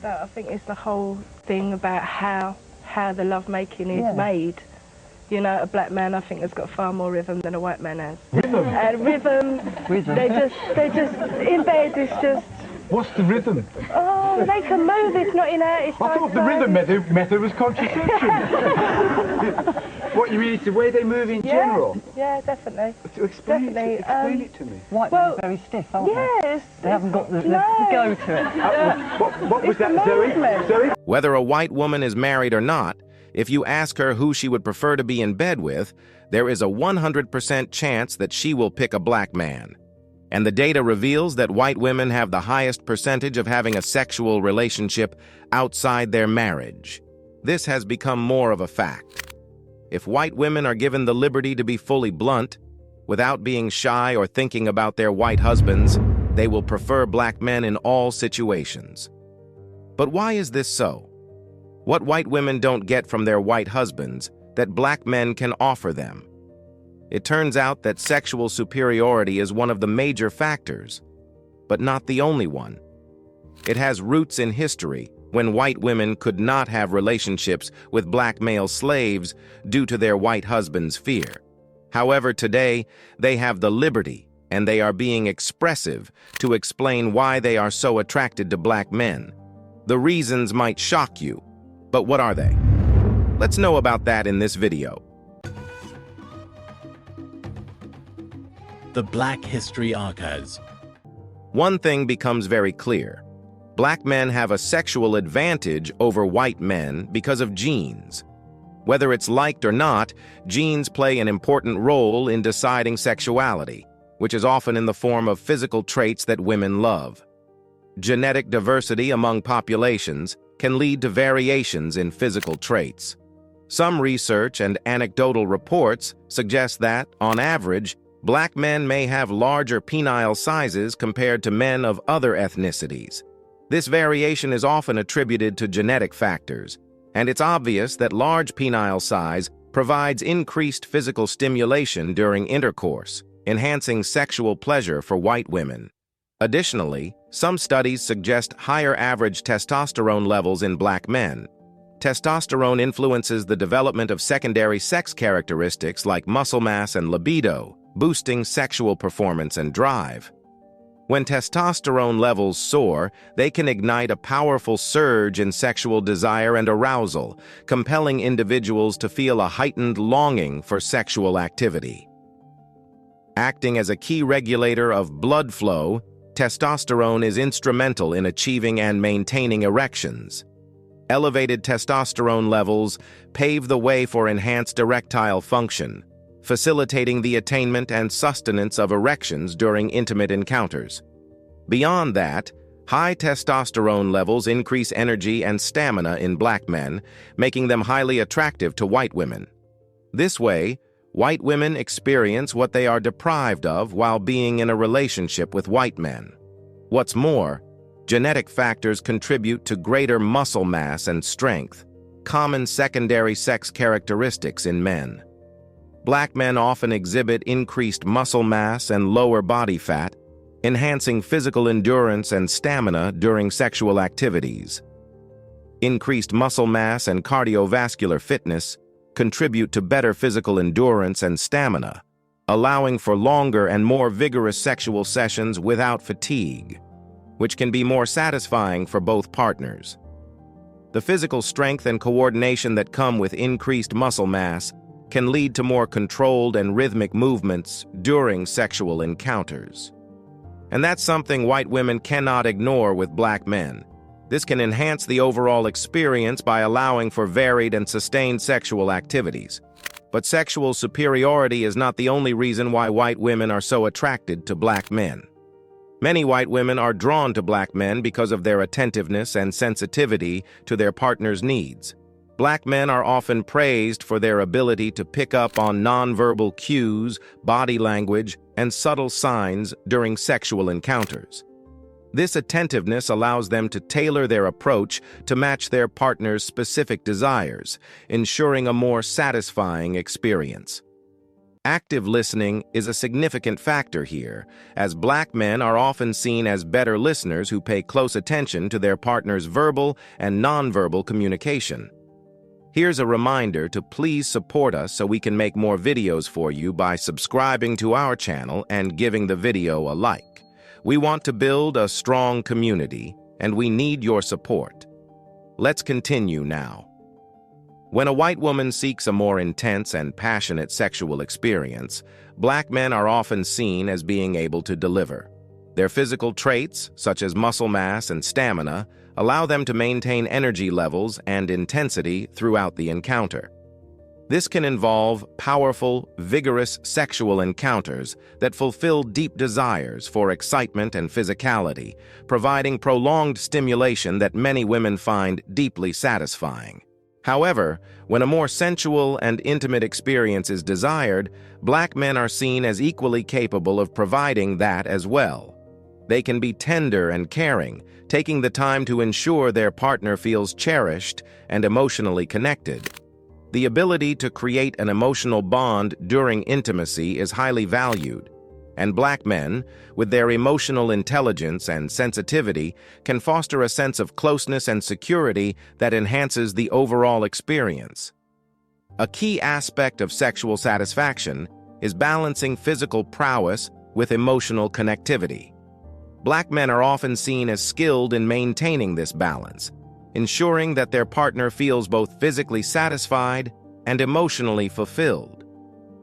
I think it's the whole thing about how the lovemaking is made. You know, a black man, I think, has got far more rhythm than a white man has. Rhythm? And rhythm. They're just, in bed, it's just... What's the rhythm? Oh, they can move, it's not in out, it's I thought the rhythm method was contraception. What, you mean it's the way they move in general? Yeah, definitely. To explain it to me. White men are very stiff, aren't they? They haven't got the go to it. What was that, Zoe? Whether a white woman is married or not, if you ask her who she would prefer to be in bed with, there is a 100% chance that she will pick a black man. And the data reveals that white women have the highest percentage of having a sexual relationship outside their marriage. This has become more of a fact. If white women are given the liberty to be fully blunt, without being shy or thinking about their white husbands, they will prefer black men in all situations. But why is this so? What white women don't get from their white husbands that black men can offer them? It turns out that sexual superiority is one of the major factors, but not the only one. It has roots in history when white women could not have relationships with black male slaves due to their white husbands' fear. However, today, they have the liberty and they are being expressive to explain why they are so attracted to black men. The reasons might shock you, but what are they? Let's know about that in this video. The Black History Archives. One thing becomes very clear. Black men have a sexual advantage over white men because of genes. Whether it's liked or not, genes play an important role in deciding sexuality, which is often in the form of physical traits that women love. Genetic diversity among populations can lead to variations in physical traits. Some research and anecdotal reports suggest that, on average, black men may have larger penile sizes compared to men of other ethnicities. This variation is often attributed to genetic factors, and it's obvious that large penile size provides increased physical stimulation during intercourse, enhancing sexual pleasure for white women. Additionally, some studies suggest higher average testosterone levels in black men. Testosterone influences the development of secondary sex characteristics like muscle mass and libido, boosting sexual performance and drive. When testosterone levels soar, they can ignite a powerful surge in sexual desire and arousal, compelling individuals to feel a heightened longing for sexual activity. Acting as a key regulator of blood flow, testosterone is instrumental in achieving and maintaining erections. Elevated testosterone levels pave the way for enhanced erectile function, facilitating the attainment and sustenance of erections during intimate encounters. Beyond that, high testosterone levels increase energy and stamina in black men, making them highly attractive to white women. This way, white women experience what they are deprived of while being in a relationship with white men. What's more, genetic factors contribute to greater muscle mass and strength, common secondary sex characteristics in men. Black men often exhibit increased muscle mass and lower body fat, enhancing physical endurance and stamina during sexual activities. Increased muscle mass and cardiovascular fitness contribute to better physical endurance and stamina, allowing for longer and more vigorous sexual sessions without fatigue, which can be more satisfying for both partners. The physical strength and coordination that come with increased muscle mass can lead to more controlled and rhythmic movements during sexual encounters. And that's something white women cannot ignore with black men. This can enhance the overall experience by allowing for varied and sustained sexual activities. But sexual superiority is not the only reason why white women are so attracted to black men. Many white women are drawn to black men because of their attentiveness and sensitivity to their partner's needs. Black men are often praised for their ability to pick up on nonverbal cues, body language, and subtle signs during sexual encounters. This attentiveness allows them to tailor their approach to match their partner's specific desires, ensuring a more satisfying experience. Active listening is a significant factor here, as black men are often seen as better listeners who pay close attention to their partner's verbal and nonverbal communication. Here's a reminder to please support us so we can make more videos for you by subscribing to our channel and giving the video a like. We want to build a strong community, and we need your support. Let's continue now. When a white woman seeks a more intense and passionate sexual experience, black men are often seen as being able to deliver. Their physical traits, such as muscle mass and stamina, allow them to maintain energy levels and intensity throughout the encounter. This can involve powerful, vigorous sexual encounters that fulfill deep desires for excitement and physicality, providing prolonged stimulation that many women find deeply satisfying. However, when a more sensual and intimate experience is desired, black men are seen as equally capable of providing that as well. They can be tender and caring, taking the time to ensure their partner feels cherished and emotionally connected. The ability to create an emotional bond during intimacy is highly valued, and black men, with their emotional intelligence and sensitivity, can foster a sense of closeness and security that enhances the overall experience. A key aspect of sexual satisfaction is balancing physical prowess with emotional connectivity. Black men are often seen as skilled in maintaining this balance, ensuring that their partner feels both physically satisfied and emotionally fulfilled.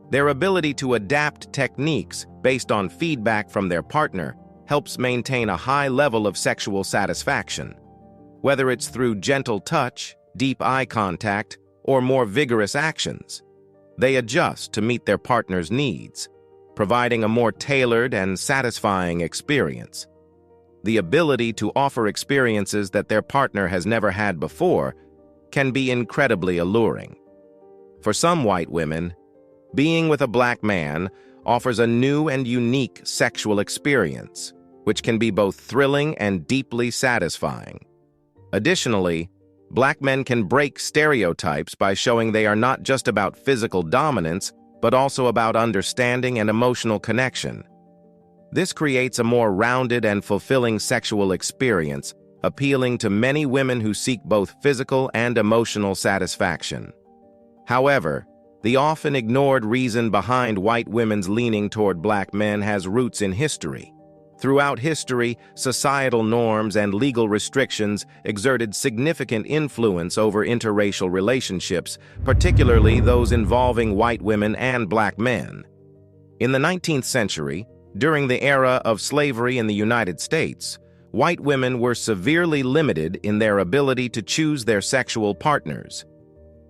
Their ability to adapt techniques based on feedback from their partner helps maintain a high level of sexual satisfaction. Whether it's through gentle touch, deep eye contact, or more vigorous actions, they adjust to meet their partner's needs, providing a more tailored and satisfying experience. The ability to offer experiences that their partner has never had before can be incredibly alluring. For some white women, being with a black man offers a new and unique sexual experience, which can be both thrilling and deeply satisfying. Additionally, black men can break stereotypes by showing they are not just about physical dominance, but also about understanding and emotional connection. This creates a more rounded and fulfilling sexual experience, appealing to many women who seek both physical and emotional satisfaction. However, the often ignored reason behind white women's leaning toward black men has roots in history. Throughout history, societal norms and legal restrictions exerted significant influence over interracial relationships, particularly those involving white women and black men. In the 19th century, during the era of slavery in the United States, white women were severely limited in their ability to choose their sexual partners.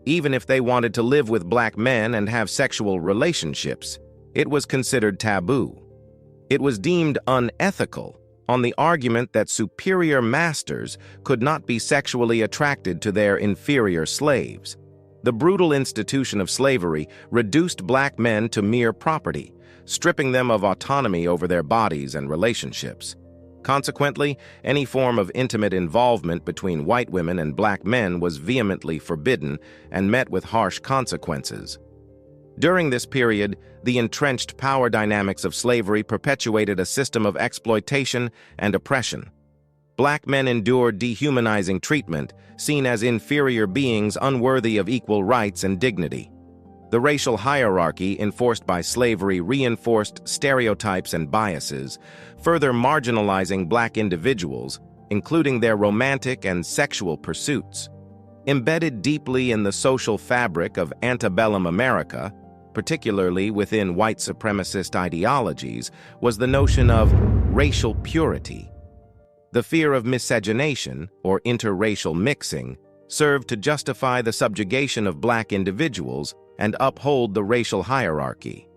Even if they wanted to live with black men and have sexual relationships, it was considered taboo. It was deemed unethical on the argument that superior masters could not be sexually attracted to their inferior slaves. The brutal institution of slavery reduced black men to mere property, stripping them of autonomy over their bodies and relationships. Consequently, any form of intimate involvement between white women and black men was vehemently forbidden and met with harsh consequences. During this period, the entrenched power dynamics of slavery perpetuated a system of exploitation and oppression. Black men endured dehumanizing treatment, seen as inferior beings unworthy of equal rights and dignity. The racial hierarchy enforced by slavery reinforced stereotypes and biases, further marginalizing black individuals, including their romantic and sexual pursuits. Embedded deeply in the social fabric of antebellum America, particularly within white supremacist ideologies, was the notion of racial purity. The fear of miscegenation, or interracial mixing, served to justify the subjugation of black individuals and uphold the racial hierarchy.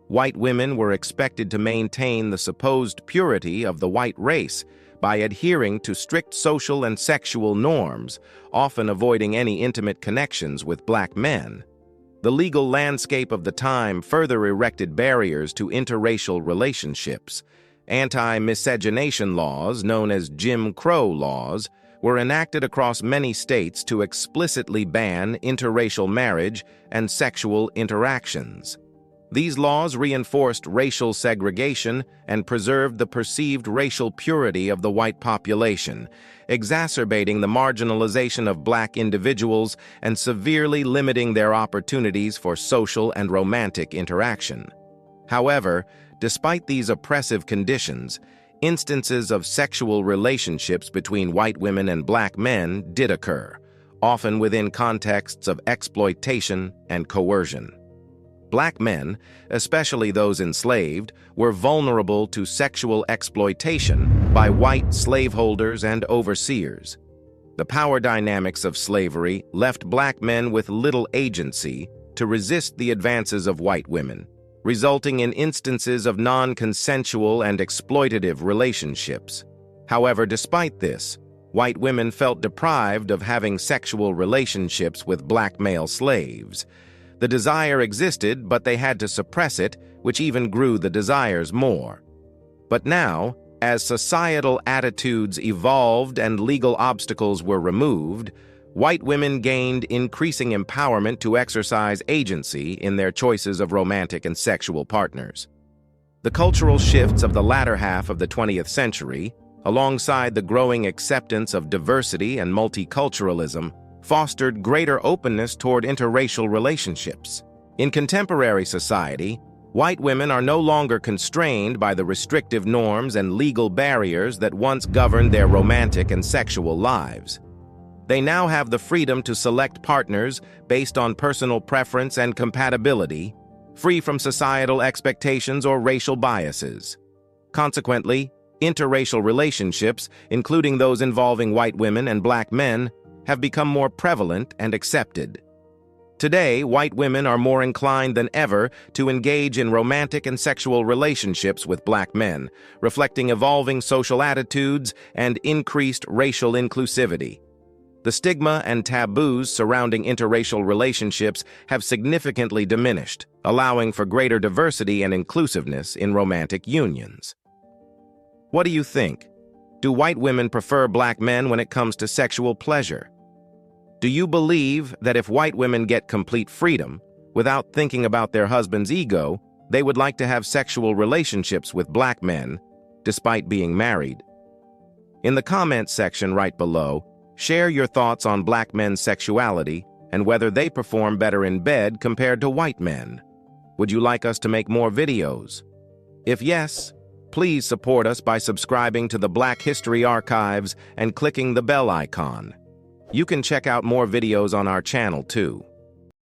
White women were expected to maintain the supposed purity of the white race by adhering to strict social and sexual norms, often avoiding any intimate connections with black men. The legal landscape of the time further erected barriers to interracial relationships. Anti-miscegenation laws, known as Jim Crow laws, were enacted across many states to explicitly ban interracial marriage and sexual interactions. These laws reinforced racial segregation and preserved the perceived racial purity of the white population, exacerbating the marginalization of black individuals and severely limiting their opportunities for social and romantic interaction. However, despite these oppressive conditions, instances of sexual relationships between white women and black men did occur, often within contexts of exploitation and coercion. Black men, especially those enslaved, were vulnerable to sexual exploitation by white slaveholders and overseers. The power dynamics of slavery left black men with little agency to resist the advances of white women, resulting in instances of non-consensual and exploitative relationships. However, despite this, white women felt deprived of having sexual relationships with black male slaves. The desire existed, but they had to suppress it, which even grew the desires more. But now, as societal attitudes evolved and legal obstacles were removed, white women gained increasing empowerment to exercise agency in their choices of romantic and sexual partners. The cultural shifts of the latter half of the 20th century, alongside the growing acceptance of diversity and multiculturalism, fostered greater openness toward interracial relationships. In contemporary society, white women are no longer constrained by the restrictive norms and legal barriers that once governed their romantic and sexual lives. They now have the freedom to select partners based on personal preference and compatibility, free from societal expectations or racial biases. Consequently, interracial relationships, including those involving white women and black men, have become more prevalent and accepted. Today, white women are more inclined than ever to engage in romantic and sexual relationships with black men, reflecting evolving social attitudes and increased racial inclusivity. The stigma and taboos surrounding interracial relationships have significantly diminished, allowing for greater diversity and inclusiveness in romantic unions. What do you think? Do white women prefer black men when it comes to sexual pleasure? Do you believe that if white women get complete freedom, without thinking about their husband's ego, they would like to have sexual relationships with black men, despite being married? In the comments section right below, share your thoughts on black men's sexuality and whether they perform better in bed compared to white men. Would you like us to make more videos? If yes, please support us by subscribing to the Black History Archives and clicking the bell icon. You can check out more videos on our channel too.